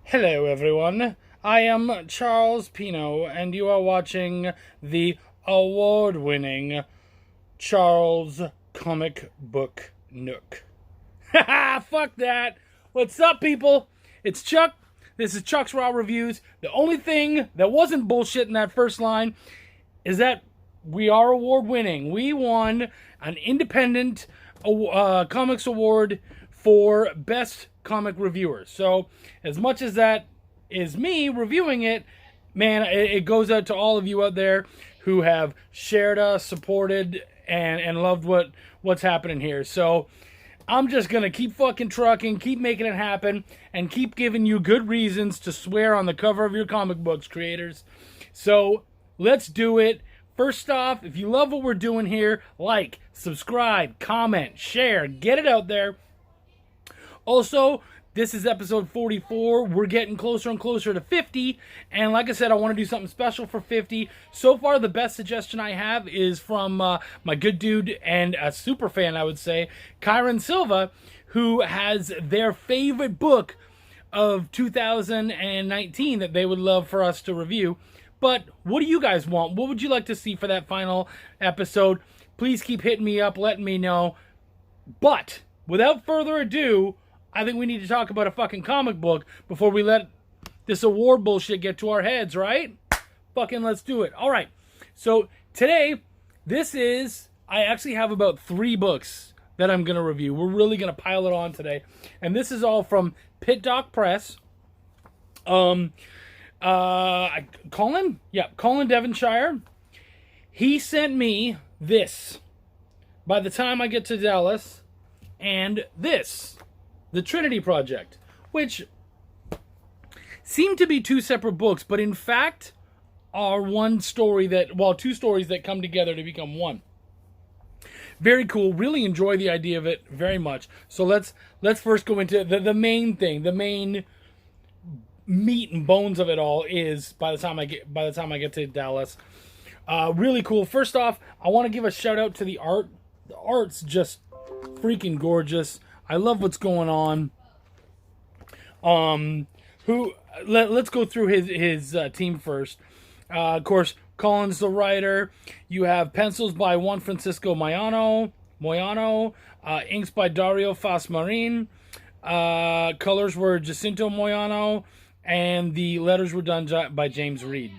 Hello, everyone. I am Charles Pino, and you are watching the award-winning Charles Comic Book Nook. Haha, fuck that. What's up, people? It's Chuck. This is Chuck's Raw Reviews. The only thing that wasn't bullshit in that first line is that we are award-winning. We won an independent comics award for Best Comic Reviewers. So, as much as that is me reviewing it, man, it goes out to all of you out there who have shared us, supported, and loved what's happening here. So, I'm just going to keep fucking trucking, keep making it happen, and keep giving you good reasons to swear on the cover of your comic books, creators. So, let's do it. First off, if you love what we're doing here, like, subscribe, comment, share, get it out there. Also, this is episode 44. We're getting closer and closer to 50. And like I said, I want to do something special for 50. So far, the best suggestion I have is from my good dude and a super fan, I would say, Kyron Silva, who has their favorite book of 2019 that they would love for us to review. But what do you guys want? What would you like to see for that final episode? Please keep hitting me up, letting me know. But without further ado, I think we need to talk about a fucking comic book before we let this award bullshit get to our heads, right? Fucking let's do it. All right. So today, I actually have about 3 books that I'm going to review. We're really going to pile it on today. And this is all from Pitdoc Press. Colin Devonshire. He sent me this By the Time I Get to Dallas, and this, The Trinity Project, which seem to be 2 separate books, but in fact are two stories that come together to become one. Very cool. Really enjoy the idea of it very much. So let's first go into the main thing. The main meat and bones of it all is by the time I get to Dallas. Really cool. First off, I want to give a shout out to the art. The art's just freaking gorgeous. I love what's going on. Let's go through his team first. Of course, Colin's the writer. You have pencils by Juan Francisco Moyano, inks by Dario Fasmarin. Colors were Jacinto Moyano, and the letters were done by James Reed.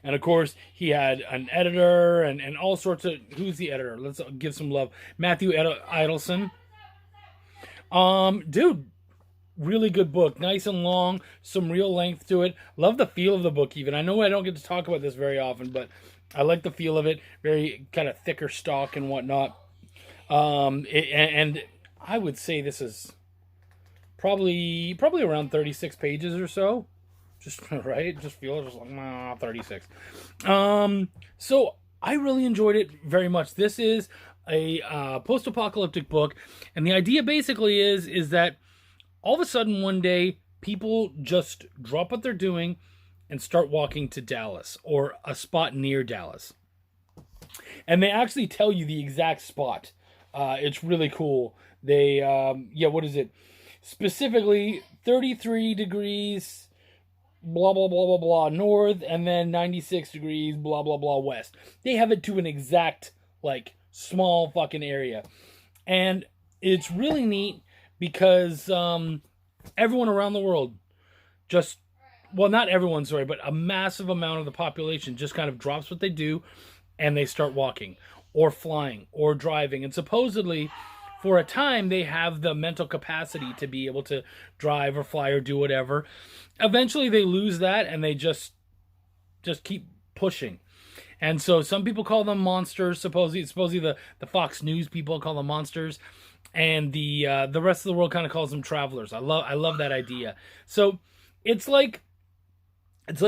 And of course, he had an editor and all sorts of... Who's the editor? Let's give some love. Matthew Idelson. Dude, really good book. Nice and long. Some real length to it. Love the feel of the book even. I know I don't get to talk about this very often, but I like the feel of it. Very kind of thicker stock and whatnot. And I would say this is probably around 36 pages or so. Just right, just feel just like 36. So I really enjoyed it very much. This is a post-apocalyptic book, and the idea basically is that all of a sudden one day people just drop what they're doing and start walking to Dallas or a spot near Dallas, and they actually tell you the exact spot. It's really cool. They what is it? Specifically 33 degrees. Blah, blah, blah, blah, blah, north, and then 96 degrees, blah, blah, blah, west. They have it to an exact, small fucking area. And it's really neat because everyone around the world not everyone, sorry, but a massive amount of the population just kind of drops what they do and they start walking or flying or driving. And supposedly, for a time, they have the mental capacity to be able to drive or fly or do whatever. Eventually, they lose that, and they just keep pushing. And so some people call them monsters. Supposedly the Fox News people call them monsters. And the rest of the world kind of calls them travelers. I love that idea. So it's like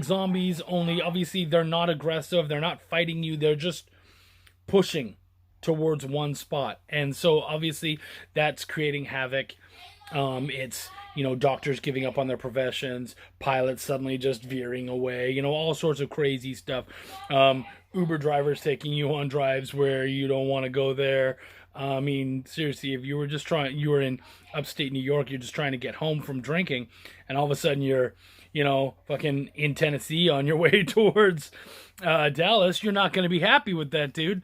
zombies, only obviously they're not aggressive. They're not fighting you. They're just pushing towards one spot, and so obviously that's creating havoc. It's doctors giving up on their professions, pilots suddenly just veering away, all sorts of crazy stuff. Uber drivers taking you on drives where you don't want to go there. I mean, seriously, if you were you were in upstate New York, you're just trying to get home from drinking, and all of a sudden you're, fucking in Tennessee on your way towards Dallas, you're not going to be happy with that, dude.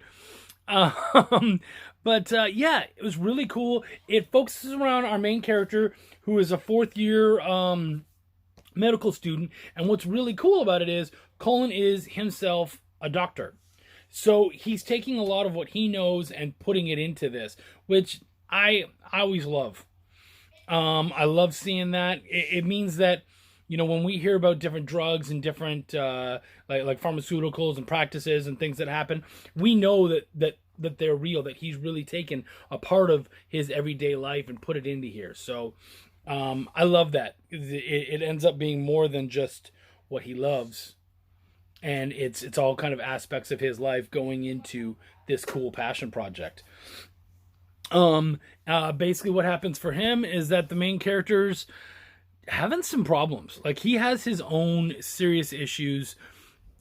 Um, but yeah, it was really cool. It focuses around our main character, who is a fourth year medical student. And what's really cool about it is Colin is himself a doctor. So he's taking a lot of what he knows and putting it into this, which I always love. I love seeing that. It means that, when we hear about different drugs and different like pharmaceuticals and practices and things that happen, we know that they're real, that he's really taken a part of his everyday life and put it into here. So I love that. It ends up being more than just what he loves. And it's all kind of aspects of his life going into this cool passion project. Basically what happens for him is that the main character's having some problems. Like, he has his own serious issues.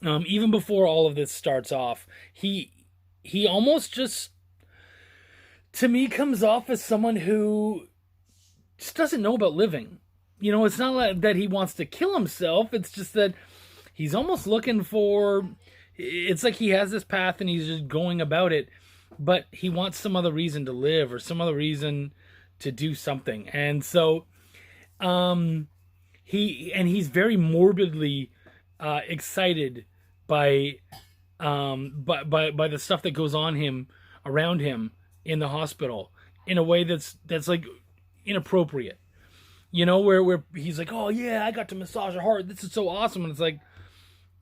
Even before all of this starts off, he almost just, to me, comes off as someone who just doesn't know about living. It's not like that he wants to kill himself. It's just that he's almost looking for, it's like he has this path and he's just going about it, but he wants some other reason to live or some other reason to do something. And so he's very morbidly excited by the stuff that goes on around him in the hospital, in a way that's like inappropriate. Where he's like, oh yeah, I got to massage her heart, this is so awesome. And it's like,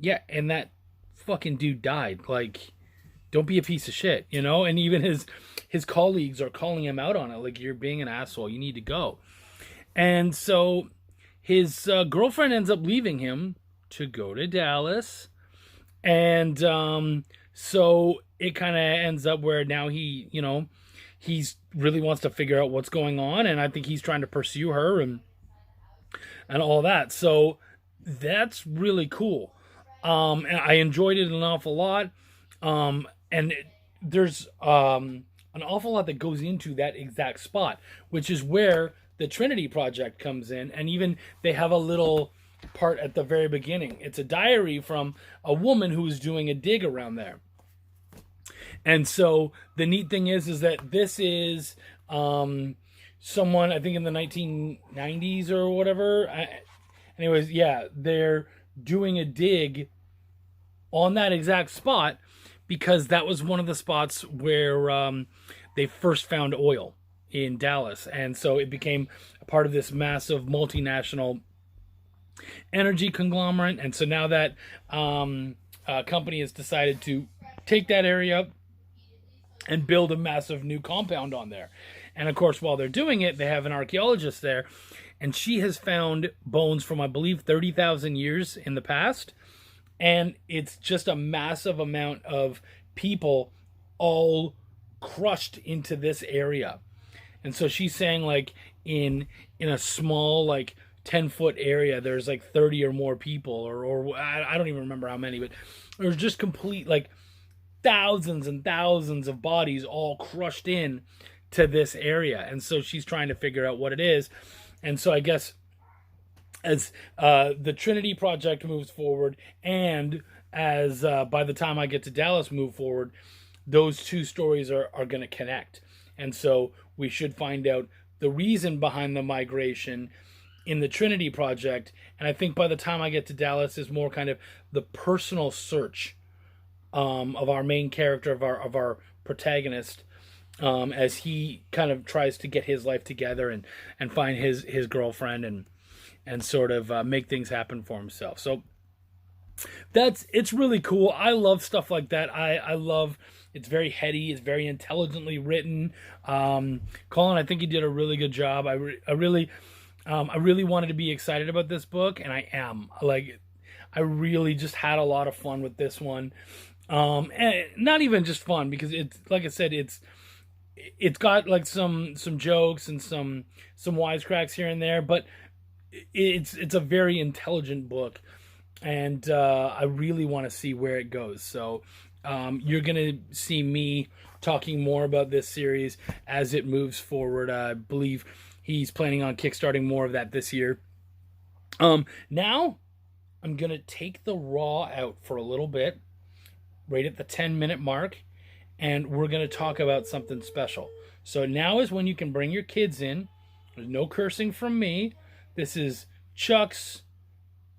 yeah, and that fucking dude died. Like, don't be a piece of shit, And even his colleagues are calling him out on it. Like, you're being an asshole. You need to go. And so his girlfriend ends up leaving him to go to Dallas. And so it kind of ends up where now he's really wants to figure out what's going on. And I think he's trying to pursue her and all that. So that's really cool. And I enjoyed it an awful lot. There's an awful lot that goes into that exact spot, which is where the Trinity Project comes in. And even they have a little part at the very beginning. It's a diary from a woman who was doing a dig around there. And so the neat thing is that this is someone, I think in the 1990s or whatever. Anyways, yeah, they're doing a dig on that exact spot because that was one of the spots where they first found oil in Dallas. And so it became a part of this massive multinational energy conglomerate. And so now that company has decided to take that area and build a massive new compound on there. And of course, while they're doing it, they have an archaeologist there, and she has found bones from, I believe, 30,000 years in the past. And it's just a massive amount of people all crushed into this area. And so she's saying, like, in a small, like, 10-foot area, there's like 30 or more people, or I don't even remember how many, but there's just complete, like, thousands and thousands of bodies all crushed in to this area. And so she's trying to figure out what it is. And so I guess as the Trinity Project moves forward, and as by the time I get to Dallas move forward, those two stories are going to connect. And so we should find out the reason behind the migration in the Trinity Project. And I think by the time I get to Dallas is more kind of the personal search of our main character, of our protagonist, as he kind of tries to get his life together and find his girlfriend and sort of make things happen for himself. So it's really cool. I love stuff like that. I love, it's very heady, it's very intelligently written. Colin, I think he did a really good job. I really wanted to be excited about this book, and I am. Like, I really just had a lot of fun with this one. And not even just fun, because it's, like I said, it's got like some jokes and some wisecracks here and there, but it's a very intelligent book, and I really want to see where it goes. So you're gonna see me talking more about this series as it moves forward. I believe he's planning on kickstarting more of that this year. Now I'm going to take the raw out for a little bit, right at the 10-minute mark, and we're going to talk about something special. So now is when you can bring your kids in. There's no cursing from me. This is Chuck's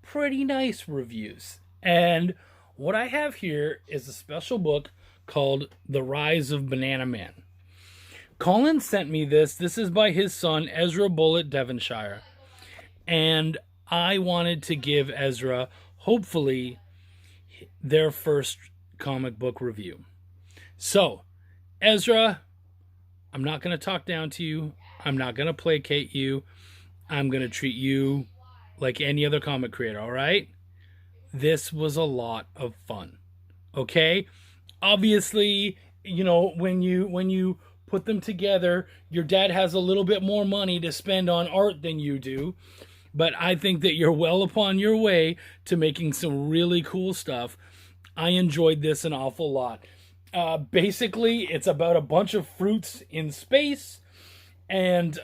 pretty nice reviews. And what I have here is a special book called The Rise of Banana Man. Colin sent me this. This is by his son, Ezra Bullitt Devonshire. And I wanted to give Ezra, hopefully, their first comic book review. So, Ezra, I'm not going to talk down to you. I'm not going to placate you. I'm going to treat you like any other comic creator, all right? This was a lot of fun, okay? Obviously, you know, when you put them together, your dad has a little bit more money to spend on art than you do, but I think that you're well upon your way to making some really cool stuff. I enjoyed this an awful lot. Basically, it's about a bunch of fruits in space, and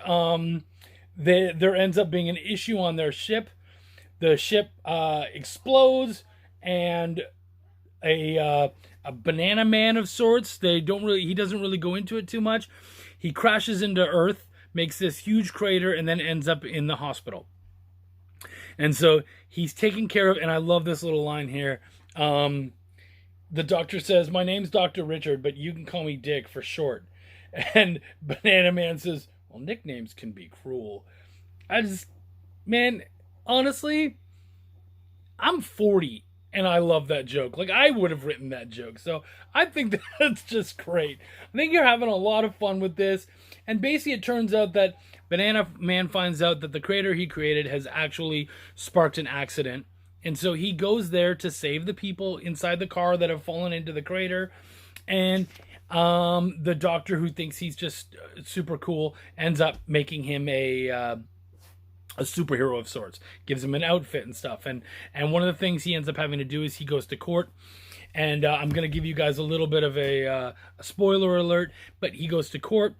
there ends up being an issue on their ship. The ship explodes, and a banana man of sorts. He doesn't really go into it too much. He crashes into Earth, makes this huge crater, and then ends up in the hospital. And so he's taken care of, and I love this little line here. The doctor says, "My name's Dr. Richard, but you can call me Dick for short." And Banana Man says, "Well, nicknames can be cruel." Man, honestly, I'm 40 and I love that joke. Like, I would have written that joke. So I think that's just great. I think you're having a lot of fun with this. And basically it turns out that Banana Man finds out that the crater he created has actually sparked an accident. And so he goes there to save the people inside the car that have fallen into the crater. And the doctor, who thinks he's just super cool, ends up making him a superhero of sorts, gives him an outfit and stuff. And one of the things he ends up having to do is he goes to court. And I'm going to give you guys a little bit of a spoiler alert, but he goes to court.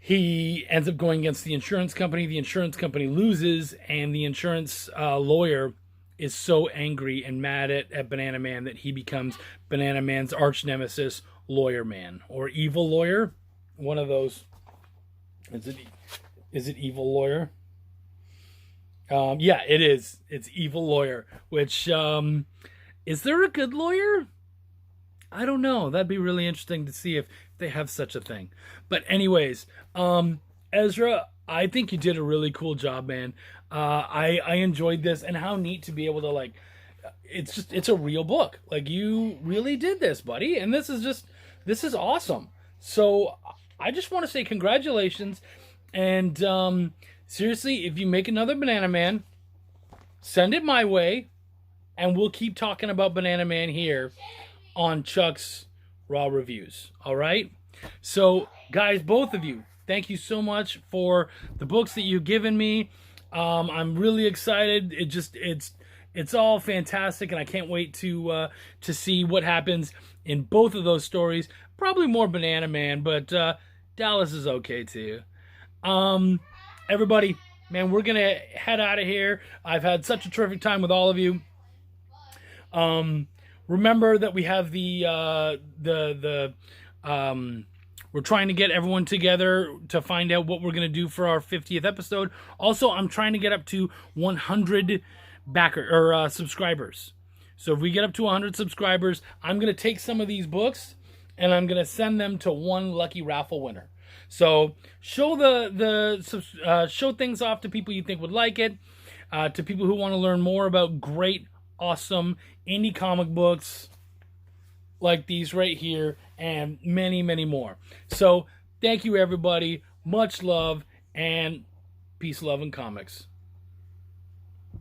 He ends up going against the insurance company. The insurance company loses, and the insurance lawyer is so angry and mad at Banana Man that he becomes Banana Man's arch nemesis, Lawyer Man, or Evil Lawyer. One of those. Is it Evil Lawyer? Yeah, it is. It's Evil Lawyer, which, is there a good lawyer? I don't know. That'd be really interesting to see if they have such a thing. But anyways, Ezra, I think you did a really cool job, man. I enjoyed this, and how neat to be able to, like, it's a real book. Like, you really did this, buddy. And this is awesome. So I just want to say congratulations. And, seriously, if you make another Banana Man, send it my way, and we'll keep talking about Banana Man here on Chuck's Raw Reviews. All right? So, guys, both of you, thank you so much for the books that you've given me. I'm really excited. It's all fantastic, and I can't wait to see what happens in both of those stories. Probably more Banana Man, but Dallas is okay too. Everybody, man, we're gonna head out of here. I've had such a terrific time with all of you. Remember that we have we're trying to get everyone together to find out what we're gonna do for our 50th episode. Also, I'm trying to get up to 100 subscribers. So if we get up to 100 subscribers, I'm gonna take some of these books and I'm gonna send them to one lucky raffle winner. So show show things off to people you think would like it, to people who want to learn more about great, awesome indie comic books like these right here, and many, many more. So thank you, everybody. Much love, and peace, love, and comics.